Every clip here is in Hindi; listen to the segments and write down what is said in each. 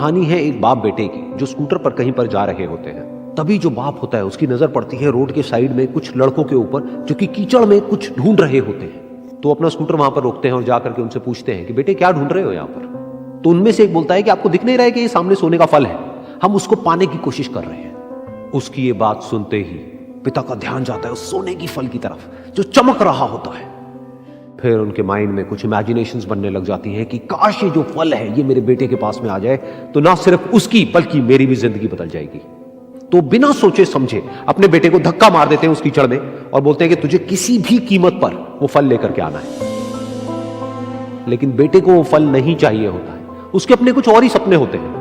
कहानी है एक बाप बेटे की जो स्कूटर पर कहीं पर जा रहे होते हैं। तभी जो बाप होता है उसकी नजर पड़ती है रोड के साइड में कुछ लड़कों के ऊपर जो कि कीचड़ में कुछ ढूंढ रहे होते हैं। तो अपना स्कूटर वहां पर रोकते हैं और जाकर के उनसे पूछते हैं कि बेटे क्या ढूंढ रहे हो यहाँ पर। तो उनमें से एक बोलता है कि आपको दिख नहीं रहा है कि ये सामने सोने का फल है, हम उसको पाने की कोशिश कर रहे हैं। उसकी ये बात सुनते ही पिता का ध्यान जाता है उस सोने की फल की तरफ जो चमक रहा होता है। फिर उनके माइंड में कुछ इमेजिनेशंस बनने लग जाती हैं कि काश ये जो फल है ये मेरे बेटे के पास में आ जाए तो ना सिर्फ उसकी बल्कि मेरी भी जिंदगी बदल जाएगी। तो बिना सोचे समझे अपने बेटे को धक्का मार देते हैं उस कीचड़ में और बोलते हैं कि तुझे किसी भी कीमत पर वो फल लेकर के आना है। लेकिन बेटे को वो फल नहीं चाहिए होता है, उसके अपने कुछ और ही सपने होते हैं।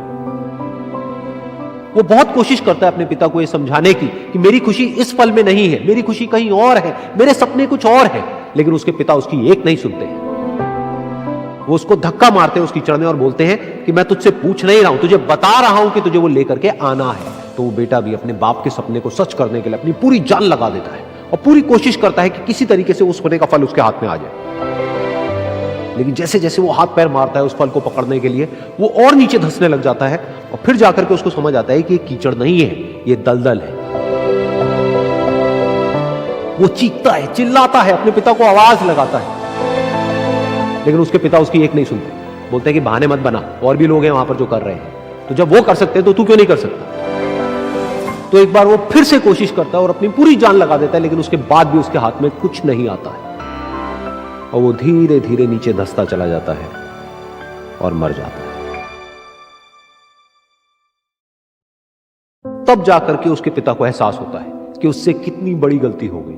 वो बहुत कोशिश करता है अपने पिता को ये समझाने की कि मेरी खुशी इस फल में नहीं है, मेरी खुशी कहीं और है, मेरे सपने कुछ और है। लेकिन उसके पिता उसकी एक नहीं सुनते हैं। वो उसको धक्का मारते हैं उस कीचड़ में और बोलते हैं कि मैं तुझसे पूछ नहीं रहा हूं, तुझे बता रहा हूं कि तुझे वो लेकर के आना है। तो वो बेटा भी अपने बाप के सपने को सच करने के लिए अपनी पूरी जान लगा देता है और पूरी कोशिश करता है कि किसी तरीके से उस सोने का फल उसके हाथ में आ जाए। लेकिन जैसे जैसे वो हाथ पैर मारता है उस फल को पकड़ने के लिए वो और नीचे धंसने लग जाता है और फिर जाकर के उसको समझ आता है कि ये कीचड़ नहीं है, ये दलदल है। वो चीखता है, चिल्लाता है, अपने पिता को आवाज लगाता है, लेकिन उसके पिता उसकी एक नहीं सुनते। बोलते हैं कि बहाने मत बना, और भी लोग हैं वहां पर जो कर रहे हैं, तो जब वो कर सकते हैं तो तू क्यों नहीं कर सकता। तो एक बार वो फिर से कोशिश करता है और अपनी पूरी जान लगा देता है, लेकिन उसके बाद भी उसके हाथ में कुछ नहीं आता है और वो धीरे धीरे नीचे धंसता चला जाता है और मर जाता है। तब जाकर के उसके पिता को एहसास होता है कि उससे कितनी बड़ी गलती हो गई।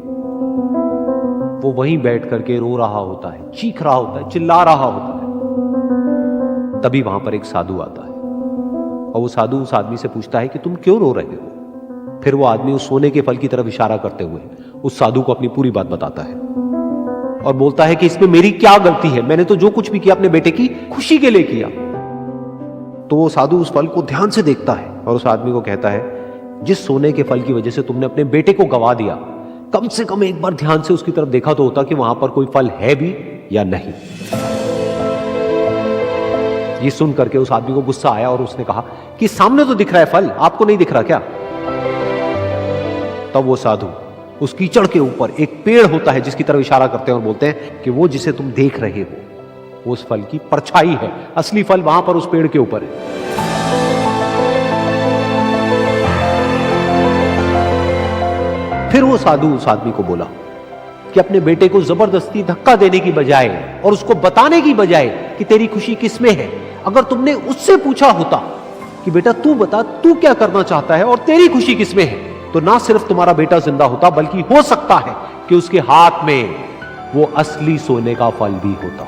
वो वहीं बैठ करके रो रहा होता है, चीख रहा होता है, चिल्ला रहा होता है। तभी वहां पर एक साधु आता है और वो साधु उस आदमी से पूछता है कि तुम क्यों रो रहे हो। फिर वो आदमी उस सोने के फल की तरफ इशारा करते हुए उस साधु को अपनी पूरी बात बताता है और बोलता है कि इसमें मेरी क्या गलती है, मैंने तो जो कुछ भी किया अपने बेटे की खुशी के लिए किया। तो वो साधु उस फल को ध्यान से देखता है और उस आदमी को कहता है जिस सोने के फल की वजह से तुमने अपने बेटे को गवा दिया, कम से कम एक बार ध्यान से उसकी तरफ देखा तो होता कि वहां पर कोई फल है भी या नहीं। ये सुन करके उस आदमी को गुस्सा आया और उसने कहा कि सामने तो दिख रहा है फल, आपको नहीं दिख रहा क्या। तब वो साधु उस कीचड़ के ऊपर एक पेड़ होता है जिसकी तरफ इशारा करते हैं और बोलते हैं कि वो जिसे तुम देख रहे हो वो उस फल की परछाई है, असली फल वहां पर उस पेड़ के ऊपर है। फिर वो साधु उस आदमी को बोला कि अपने बेटे को जबरदस्ती धक्का देने की बजाय और उसको बताने की बजाय कि तेरी खुशी किसमें है, अगर तुमने उससे पूछा होता कि बेटा तू बता तू क्या करना चाहता है और तेरी खुशी किसमें है, तो ना सिर्फ तुम्हारा बेटा जिंदा होता बल्कि हो सकता है कि उसके हाथ में वो असली सोने का फल भी होता।